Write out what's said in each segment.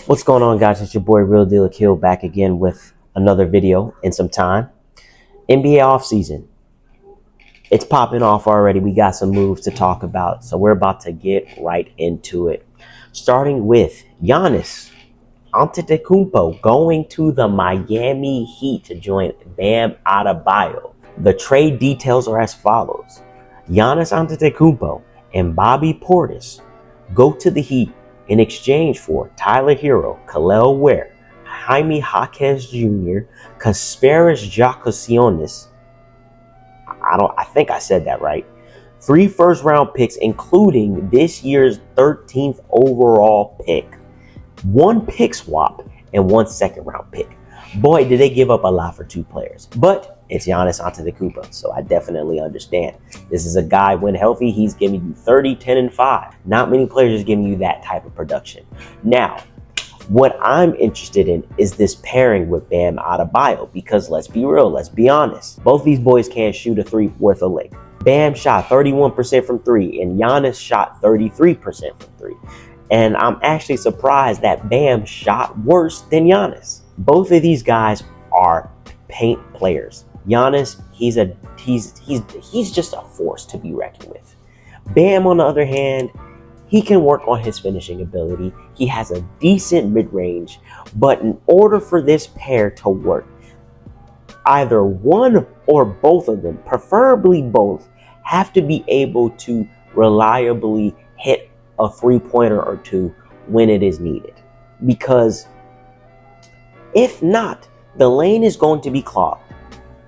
What's going on, guys? It's your boy Real Deal Kill back again with another video in some time. NBA offseason. It's popping off already. We got some moves to talk about, so we're about to get right into it. Starting with Giannis Antetokounmpo going to the Miami Heat to join Bam Adebayo. The trade details are as follows. Giannis Antetokounmpo and Bobby Portis go to the Heat in exchange for Tyler Hero, Kel'el Ware, Jaime Jaquez Jr., Kasparas Giacosionis. I think I said that right. 3 first-round picks, including this year's 13th overall pick, 1 pick swap, and 1 second-round pick. Boy, did they give up a lot for 2 players. But it's Giannis Antetokounmpo, so I definitely understand. This is a guy, when healthy, he's giving you 30, 10, and 5. Not many players are giving you that type of production. Now, what I'm interested in is this pairing with Bam Adebayo, because let's be real, let's be honest. Both these boys can't shoot a 3 worth a lick. Bam shot 31% from 3, and Giannis shot 33% from 3. And I'm actually surprised that Bam shot worse than Giannis. Both of these guys are paint players. Giannis, he's just a force to be reckoned with. Bam, on the other hand, he can work on his finishing ability. He has a decent mid-range, but in order for this pair to work, either one or both of them, preferably both, have to be able to reliably hit a 3-pointer or 2 when it is needed. Because if not, the lane is going to be clogged.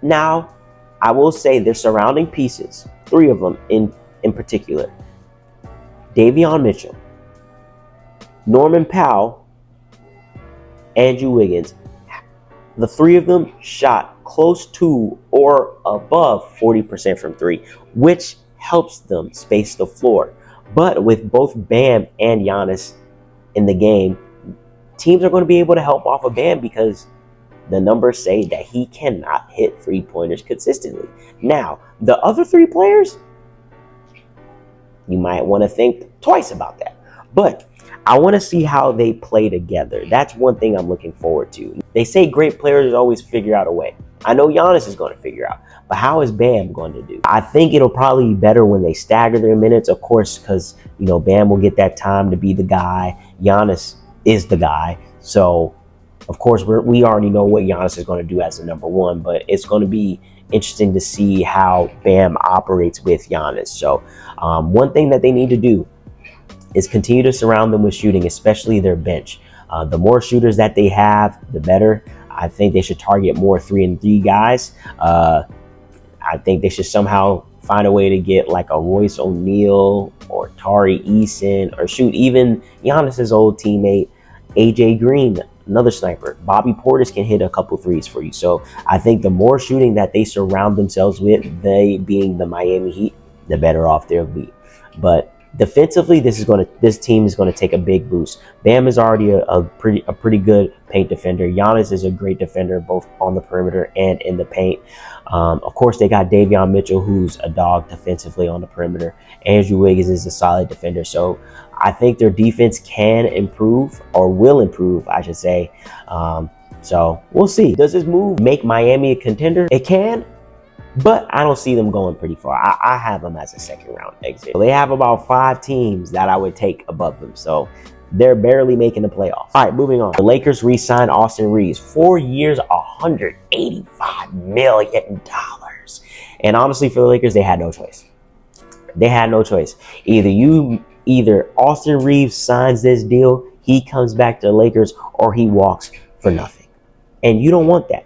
Now, I will say their surrounding pieces, 3 of them in particular, Davion Mitchell, Norman Powell, Andrew Wiggins, the 3 of them shot close to or above 40% from 3, which helps them space the floor. But with both Bam and Giannis in the game, teams are going to be able to help off of Bam because the numbers say that he cannot hit 3-pointers consistently. Now, the other 3 players, you might want to think twice about that. But I want to see how they play together. That's one thing I'm looking forward to. They say great players always figure out a way. I know Giannis is going to figure out, but how is Bam going to do? I think it'll probably be better when they stagger their minutes, of course, because, Bam will get that time to be the guy. Giannis is the guy. So, of course, we already know what Giannis is going to do as the number 1, but it's going to be interesting to see how Bam operates with Giannis. So, one thing that they need to do is continue to surround them with shooting, especially their bench. The more shooters that they have, the better. I think they should target more 3-and-D guys. I think they should somehow find a way to get like a Royce O'Neal or Tari Eason, or shoot, even Giannis's old teammate AJ Green, another sniper. Bobby Portis can hit a couple 3s for you. So I think the more shooting that they surround themselves with, they being the Miami Heat, the better off they'll be. But defensively, this team is going to take a big boost. Bam is already a pretty good paint defender. Giannis is a great defender, both on the perimeter and in the paint. Of course, they got Davion Mitchell, who's a dog defensively on the perimeter. Andrew Wiggins is a solid defender. So I think their defense can improve, or will improve, I should say. So we'll see. Does this move make Miami a contender? It can. But I don't see them going pretty far. I have them as a 2nd-round exit. So they have about 5 teams that I would take above them. So they're barely making the playoffs. All right, moving on. The Lakers re-signed Austin Reaves. 4 years, $185 million. And honestly, for the Lakers, they had no choice. They had no choice. Either Austin Reaves signs this deal, he comes back to the Lakers, or he walks for nothing. And you don't want that.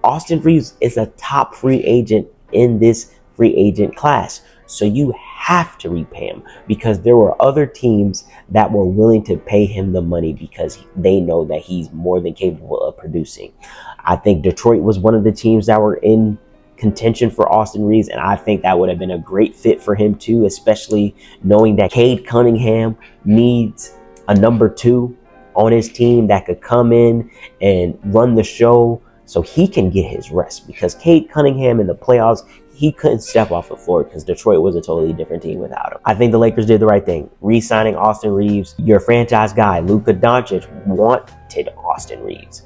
Austin Reaves is a top free agent in this free agent class. So you have to repay him, because there were other teams that were willing to pay him the money because they know that he's more than capable of producing. I think Detroit was one of the teams that were in contention for Austin Reaves, and I think that would have been a great fit for him too, especially knowing that Cade Cunningham needs a number 2 on his team that could come in and run the show, so he can get his rest. Because Cade Cunningham in the playoffs, he couldn't step off the floor because Detroit was a totally different team without him. I think the Lakers did the right thing. Re-signing Austin Reaves, your franchise guy, Luka Doncic, wanted Austin Reaves.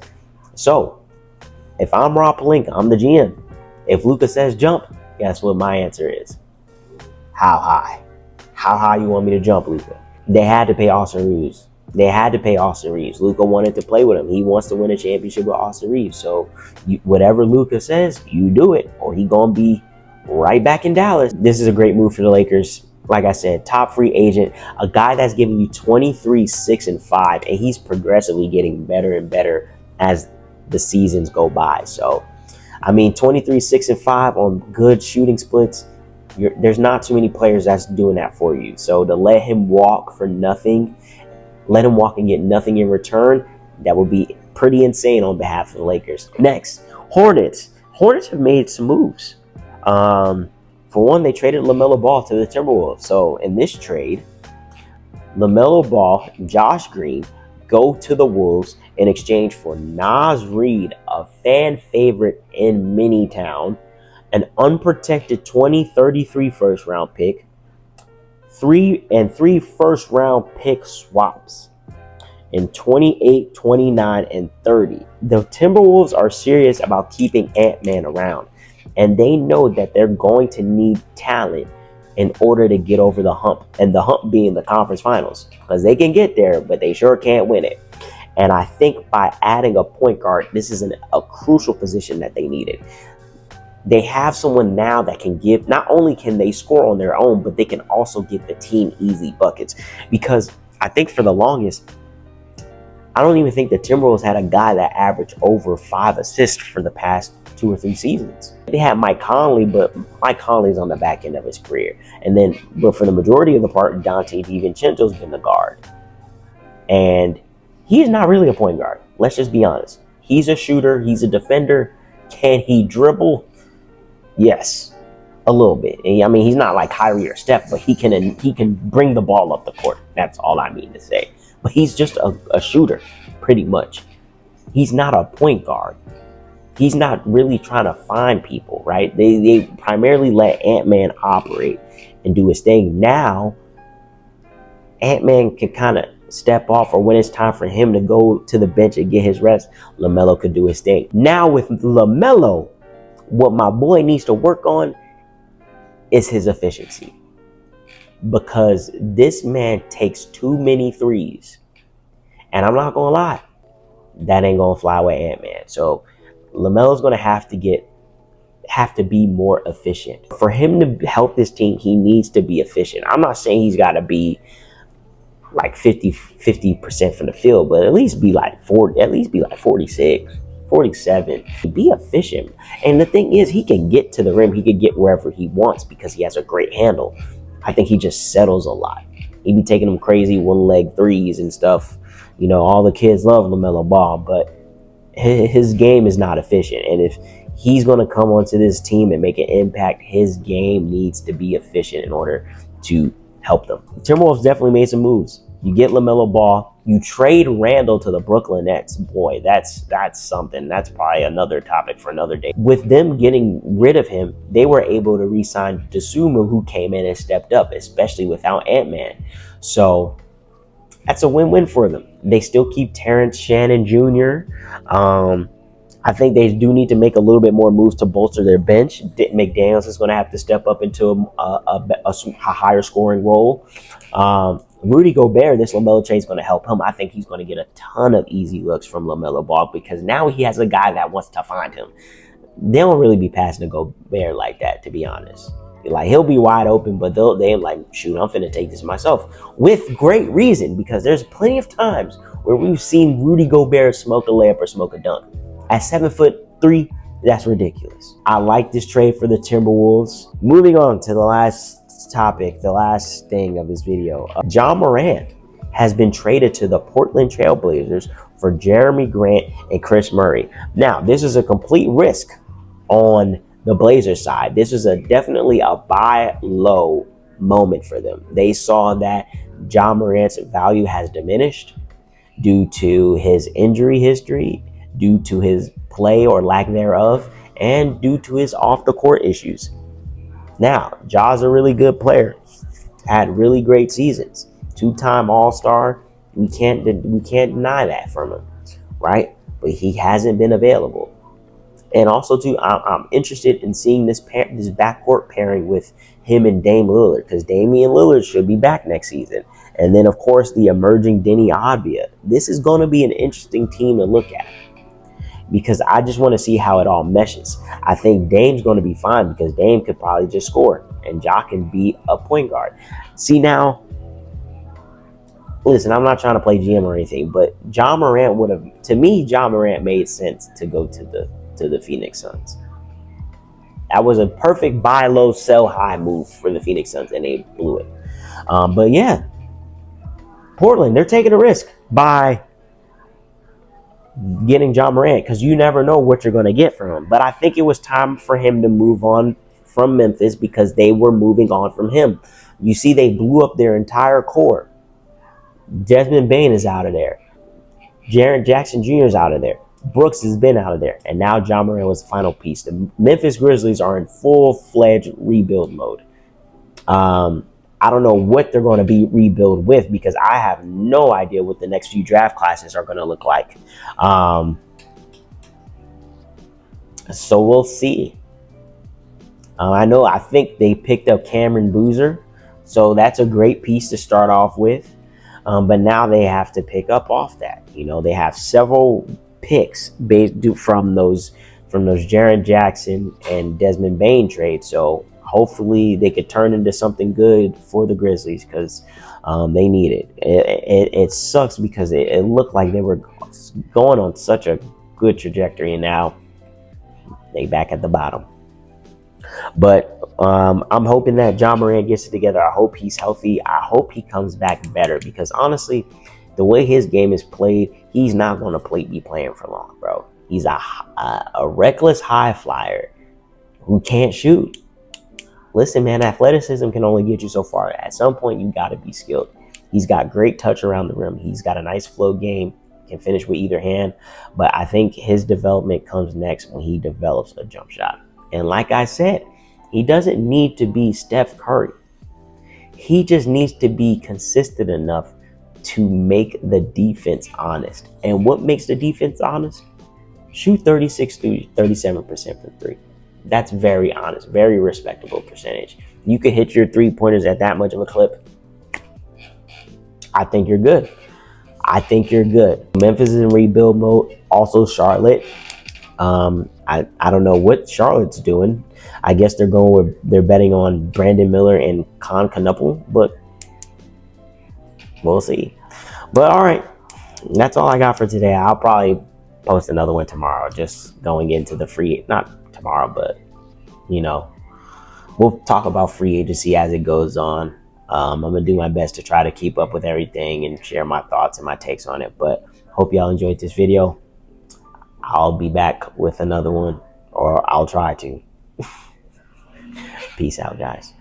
So, if I'm Rob Pelinka, I'm the GM. If Luka says jump, guess what my answer is? How high? How high you want me to jump, Luka? They had to pay Austin Reaves. Luka wanted to play with him. He wants to win a championship with Austin Reaves. So whatever Luka says, you do it, or he gonna be right back in Dallas. This is a great move for the Lakers. Like I said, top free agent, a guy that's giving you 23, 6, and 5, and he's progressively getting better and better as the seasons go by. So, I mean, 23, 6, and 5 on good shooting splits. There's not too many players that's doing that for you. So to let him walk for nothing, let him walk and get nothing in return, that would be pretty insane on behalf of the Lakers. Next, Hornets. Hornets have made some moves. For one, they traded LaMelo Ball to the Timberwolves. So in this trade, LaMelo Ball, Josh Green go to the Wolves in exchange for Naz Reid, a fan favorite in Minitown, an unprotected 2033 first round pick, 3 first round pick swaps in 28, 29, and 30. The Timberwolves are serious about keeping Ant-Man around, and they know that they're going to need talent in order to get over the hump, and the hump being the conference finals, because they can get there, but they sure can't win it. And I think by adding a point guard, this is a crucial position that they needed. They have someone now that can give, not only can they score on their own, but they can also give the team easy buckets. Because I think for the longest, I don't even think the Timberwolves had a guy that averaged over 5 assists for the past 2 or 3 seasons. They had Mike Conley, but Mike Conley's on the back end of his career. But for the majority of the part, Dante DiVincenzo's been the guard. And he's not really a point guard. Let's just be honest. He's a shooter. He's a defender. Can he dribble? Yes, a little bit. I mean, he's not like Kyrie or Steph, but he can bring the ball up the court. That's all I mean to say. But he's just a shooter, pretty much. He's not a point guard. He's not really trying to find people, right? They primarily let Ant-Man operate and do his thing. Now, Ant-Man can kind of step off, or when it's time for him to go to the bench and get his rest, LaMelo could do his thing. Now with LaMelo, what my boy needs to work on is his efficiency, because this man takes too many threes, and I'm not gonna lie, that ain't gonna fly with Ant-Man. So LaMelo's gonna have to be more efficient. For him to help this team, he needs to be efficient. I'm not saying he's got to be like 50% from the field, but at least be like 40, at least be like 46. 47. Be efficient. And the thing is, he can get to the rim. He can get wherever he wants because he has a great handle. I think he just settles a lot. He be taking them crazy one-leg threes and stuff. You know, all the kids love LaMelo Ball, but his game is not efficient. And if he's going to come onto this team and make an impact, his game needs to be efficient in order to help them. The Timberwolves definitely made some moves. You get LaMelo Ball. You trade Randall to the Brooklyn Nets. Boy, that's something. That's probably another topic for another day. With them getting rid of him, they were able to re-sign Dosunmu, who came in and stepped up, especially without Ant-Man. So that's a win-win for them. They still keep Terrence Shannon Jr. I think they do need to make a little bit more moves to bolster their bench. McDaniels is going to have to step up into a higher scoring role. Rudy Gobert, this LaMelo trade is going to help him. I think he's going to get a ton of easy looks from LaMelo Ball because now he has a guy that wants to find him. They don't really be passing to Gobert like that, to be honest. Like, he'll be wide open, but they're like, shoot, I'm finna take this myself. With great reason, because there's plenty of times where we've seen Rudy Gobert smoke a layup or smoke a dunk. At 7'3", that's ridiculous. I like this trade for the Timberwolves. Moving on to the last topic, the last thing of this video. Ja Morant has been traded to the Portland Trail Blazers for Jeremy Grant and Chris Murray. Now, this is a complete risk on the Blazers side. This is definitely a buy low moment for them. They saw that Ja Morant's value has diminished due to his injury history, due to his play or lack thereof, and due to his off the court issues. Now, Ja's a really good player, had really great seasons, 2-time All-Star. We can't deny that from him, right? But he hasn't been available. And also, too, I'm interested in seeing this backcourt pairing with him and Dame Lillard, because Damian Lillard should be back next season. And then, of course, the emerging Denny Avdia. This is going to be an interesting team to look at, because I just want to see how it all meshes. I think Dame's going to be fine, because Dame could probably just score, and Ja can be a point guard. See, now, listen, I'm not trying to play GM or anything, but Ja Morant would have, to me, Ja Morant made sense to go to the Phoenix Suns. That was a perfect buy low, sell high move for the Phoenix Suns, and they blew it. But yeah, Portland, they're taking a risk by getting Ja Morant, because you never know what you're going to get from him. But I think it was time for him to move on from Memphis, because they were moving on from him. You see, they blew up their entire core. Desmond Bane is out of there. Jaren Jackson Jr. is out of there. Brooks has been out of there. And now Ja Morant was the final piece. The Memphis Grizzlies are in full-fledged rebuild mode. I don't know what they're going to be rebuild with, because I have no idea what the next few draft classes are going to look like. So we'll see. I think they picked up Cameron Boozer, so that's a great piece to start off with. But now they have to pick up off that. They have several picks based from those Jaren Jackson and Desmond Bane trades. So hopefully they could turn into something good for the Grizzlies, because they need it. It sucks, because it looked like they were going on such a good trajectory, and now they back at the bottom. But I'm hoping that Ja Morant gets it together. I hope he's healthy. I hope he comes back better, because honestly, the way his game is played, he's not going to be playing for long, bro. He's a reckless high flyer who can't shoot. Listen, man, athleticism can only get you so far. At some point, you got to be skilled. He's got great touch around the rim. He's got a nice flow game, can finish with either hand. But I think his development comes next when he develops a jump shot. And like I said, he doesn't need to be Steph Curry. He just needs to be consistent enough to make the defense honest. And what makes the defense honest? Shoot 36 to 37% from three. That's very honest, very respectable percentage. You could hit your 3-pointers at that much of a clip. I think you're good. Memphis is in rebuild mode. Also Charlotte. I don't know what Charlotte's doing. I guess they're betting on Brandon Miller and Con Knuppel, but we'll see. But all right, that's all I got for today. I'll probably post another one tomorrow, just going into the not tomorrow, but we'll talk about free agency as it goes on. I'm gonna do my best to try to keep up with everything and share my thoughts and my takes on it. But hope y'all enjoyed this video. I'll be back with another one, or I'll try to. Peace out, guys.